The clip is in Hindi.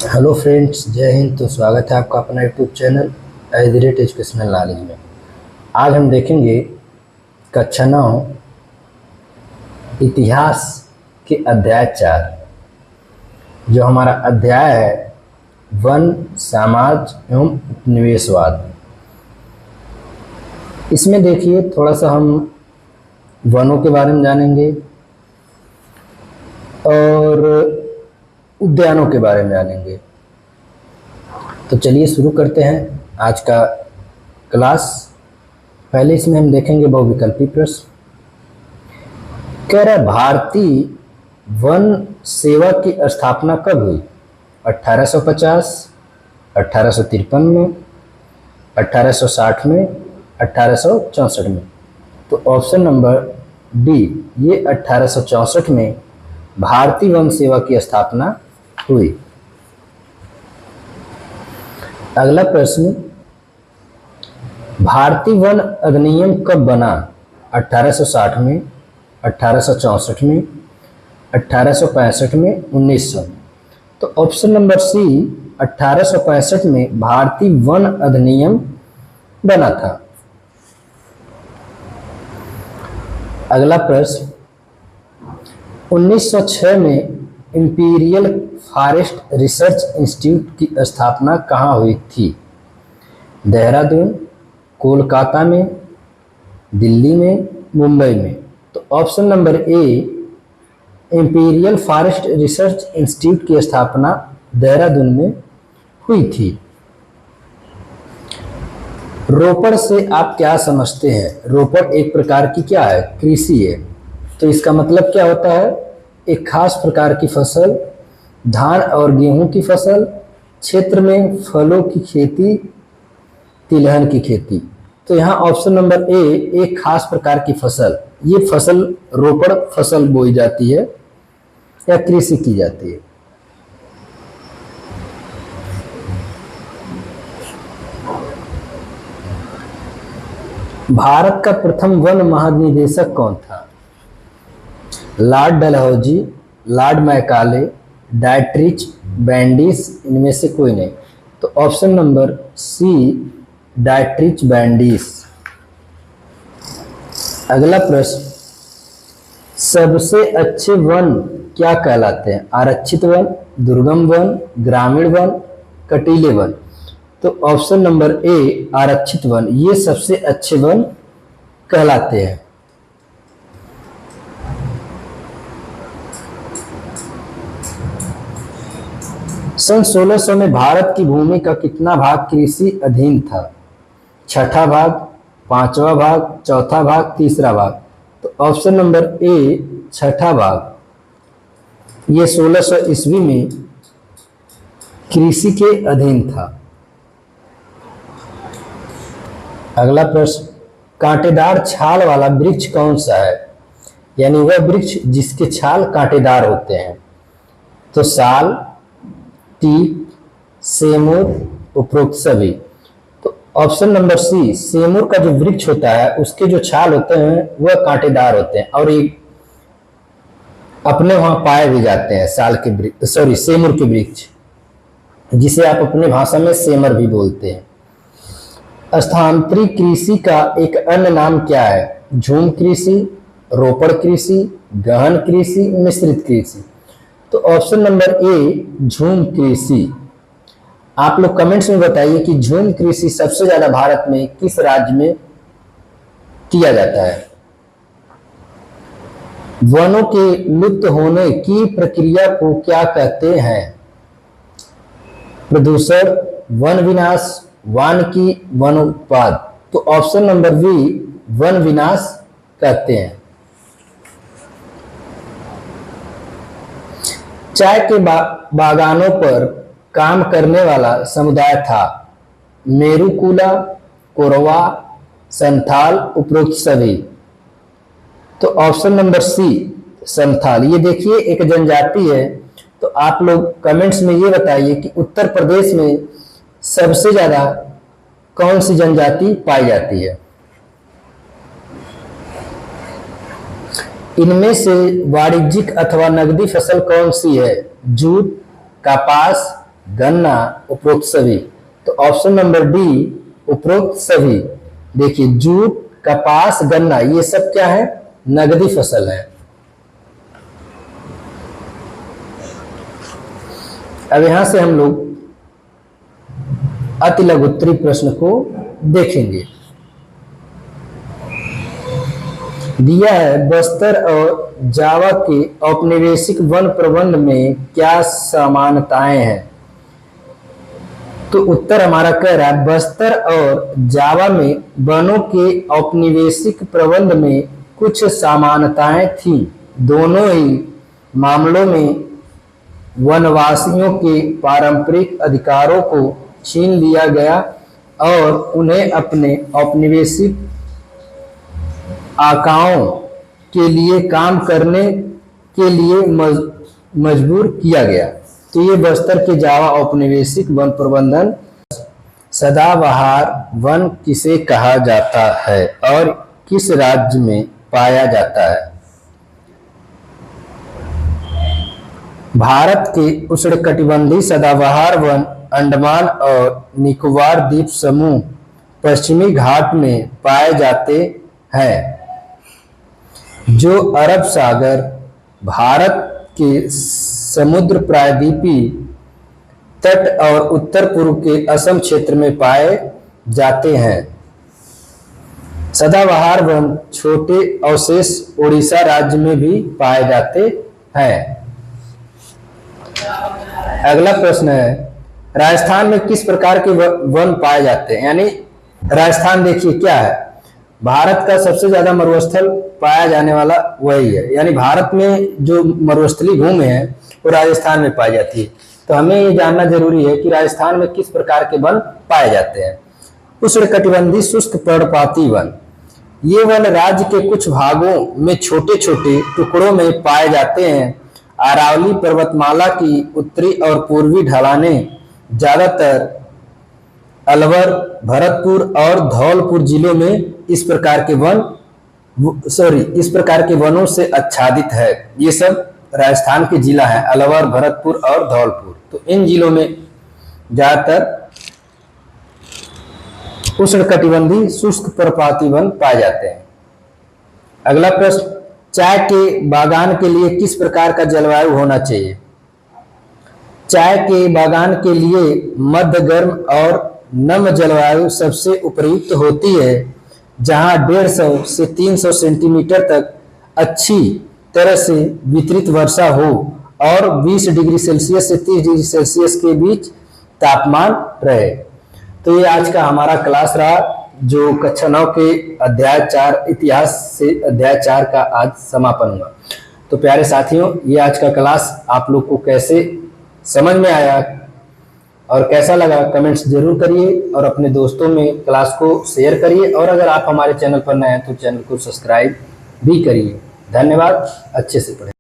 हेलो फ्रेंड्स, जय हिंद। तो स्वागत है आपका अपना यूट्यूब चैनल एजुकेशनल नॉलेज में। आज हम देखेंगे कक्षा 9 इतिहास के अध्याय 4। जो हमारा अध्याय है वन, समाज एवं उपनिवेशवाद। इसमें देखिए थोड़ा सा हम वनों के बारे में जानेंगे और उद्यानों के बारे में जानेंगे। तो चलिए शुरू करते हैं आज का क्लास। पहले इसमें हम देखेंगे बहुविकल्पी प्रश्न। कह रहा है भारतीय वन सेवा की स्थापना कब हुई? 1850, 1853 में, 1860 में, 1864 में। तो ऑप्शन नंबर डी, ये 1864 में भारतीय वन सेवा की स्थापना हुई। अगला प्रश्न, भारतीय वन अधिनियम कब बना? 1860 में, 1864 में, 1865 में, 1900 में। तो ऑप्शन नंबर सी, 1865 में भारतीय वन अधिनियम बना था। अगला प्रश्न, 1906 में इंपीरियल फॉरेस्ट रिसर्च इंस्टीट्यूट की स्थापना कहाँ हुई थी? देहरादून, कोलकाता में, दिल्ली में, मुंबई में। तो option number A, imperial forest research institute की स्थापना देहरादून में हुई थी। रोपड़ से आप क्या समझते हैं? रोपड़ एक प्रकार की क्या है? कृषि है। तो इसका मतलब क्या होता है? एक खास प्रकार की फसल, धान और गेहूं की फसल, क्षेत्र में फलों की खेती, तिलहन की खेती। तो यहाँ ऑप्शन नंबर ए, एक खास प्रकार की फसल, ये फसल रोपड़ फसल बोई जाती है या कृषि की जाती है। भारत का प्रथम वन महानिदेशक कौन था? Lord Dalhousie, Lord Macaulay, Dietrich Brandis, इनमें से कोई नहीं। तो option number C, Dietrich Brandis. अगला प्रश्न, सबसे अच्छे वन क्या कहलाते हैं? आरक्षित वन, दुर्गम वन, ग्रामीण वन, कटीले वन। तो ऑप्शन नंबर ए, आरक्षित वन, ये सबसे अच्छे वन कहलाते हैं। सन 1600 में भारत की भूमि का कितना भाग कृषि अधीन था? छठा भाग, पांचवा भाग, चौथा भाग, तीसरा भाग। तो ऑप्शन नंबर ए, छठा भाग, ये 1600 ईस्वी में कृषि के अधीन था। अगला प्रश्न, कांटेदार छाल वाला वृक्ष कौन सा है? यानी वह वृक्ष जिसके छाल कांटेदार होते हैं। तो साल, टीक, सेमूर, उपरोक्त सभी। तो ऑप्शन नंबर सी, सेमूर का जो वृक्ष होता है उसके जो छाल होते हैं वह कांटेदार होते हैं और ये अपने वहां पाए भी जाते हैं। सेमूर के वृक्ष, जिसे आप अपने भाषा में सेमर भी बोलते हैं। स्थानांतरी कृषि का एक अन्य नाम क्या है? झूम कृषि, रोपड़ कृषि, गहन कृषि, मिश्रित कृषि। तो ऑप्शन नंबर ए, झूम कृषि। आप लोग कमेंट्स में बताइए कि झूम कृषि सबसे ज्यादा भारत में किस राज्य में किया जाता है? वनों के लुप्त होने की प्रक्रिया को क्या कहते हैं? प्रदूषण, वन विनाश, वानिकी, वन उत्पाद। तो ऑप्शन नंबर बी, वन विनाश कहते हैं। चाय के बागानों पर काम करने वाला समुदाय था? मेरुकुला, कोरवा, संथाल, उपरोक्त सभी। तो ऑप्शन नंबर सी, संथाल। ये देखिए एक जनजाति है। तो आप लोग कमेंट्स में ये बताइए कि उत्तर प्रदेश में सबसे ज्यादा कौन सी जनजाति पाई जाती है? इनमें से वाणिज्यिक अथवा नगदी फसल कौन सी है? जूट, कपास, गन्ना, उपरोक्त सभी। तो ऑप्शन नंबर डी उपरोक्त सभी। देखिए जूट, कपास, गन्ना ये सब क्या है? नगदी फसल है। अब यहां से हम लोग अति लघुत्तरी प्रश्न को देखेंगे। दिया है बस्तर और जावा के औपनिवेशिक वन प्रबंध में क्या समानताएं हैं? तो उत्तर हमारा कह रहा है बस्तर और जावा में वनों के औपनिवेशिक प्रबंध में कुछ समानताएं थी। दोनों ही मामलों में वनवासियों के पारंपरिक अधिकारों को छीन लिया गया और उन्हें अपने औपनिवेशिक आकाओं के लिए काम करने के लिए मजबूर किया गया। तो ये बस्तर के जावा औपनिवेशिक वन प्रबंधन। सदाबहार वन किसे कहा जाता है और किस राज्य में पाया जाता है? भारत के उष्णकटिबंधीय सदाबहार वन अंडमान और निकोबार द्वीप समूह पश्चिमी घाट में पाए जाते हैं, जो अरब सागर, भारत के समुद्र प्रायद्वीपीय तट और उत्तर पूर्व के असम क्षेत्र में पाए जाते हैं। सदाबहार वन छोटे अवशेष उड़ीसा राज्य में भी पाए जाते हैं। अगला प्रश्न है राजस्थान में किस प्रकार के वन पाए जाते हैं? यानी राजस्थान देखिए क्या है, भारत का सबसे ज्यादा मरुस्थल पाया जाने वाला वही है। यानी भारत में जो मरुस्थलीय भूमि है वो राजस्थान में पाई जाती है। तो हमें ये जानना जरूरी है कि राजस्थान में किस प्रकार के वन पाए जाते हैं। उष्णकटिबंधीय शुष्क पर्णपाती वन, ये वन राज्य के कुछ भागों में छोटे छोटे टुकड़ों में पाए जाते हैं। अरावली पर्वतमाला की उत्तरी और पूर्वी ढलानें ज्यादातर अलवर, भरतपुर और धौलपुर जिलों में इस प्रकार के वनों से आच्छादित है। ये सब राजस्थान के जिला हैं, अलवर, भरतपुर और धौलपुर। तो इन जिलों में ज्यादातर उष्णकटिबंधीय शुष्क पर्णपाती वन पाए जाते हैं। अगला प्रश्न, चाय के बागान के लिए किस प्रकार का जलवायु होना चाहिए? चाय के बागान के लिए मध्य गर्म और नम जलवायु सबसे उपयुक्त होती है, जहां 150 से 300 सेंटीमीटर तक अच्छी तरह से वितरित वर्षा हो और 20 डिग्री सेल्सियस से 30 डिग्री सेल्सियस के बीच तापमान रहे। तो ये आज का हमारा क्लास रहा, जो कक्षा 9 के अध्याय 4 इतिहास से अध्याय 4 का आज समापन हुआ। तो प्यारे साथियों, ये आज का क्लास आप लोग को कैसे समझ में आया और कैसा लगा कमेंट्स जरूर करिए और अपने दोस्तों में क्लास को शेयर करिए। और अगर आप हमारे चैनल पर नए हैं तो चैनल को सब्सक्राइब भी करिए। धन्यवाद। अच्छे से पढ़ें।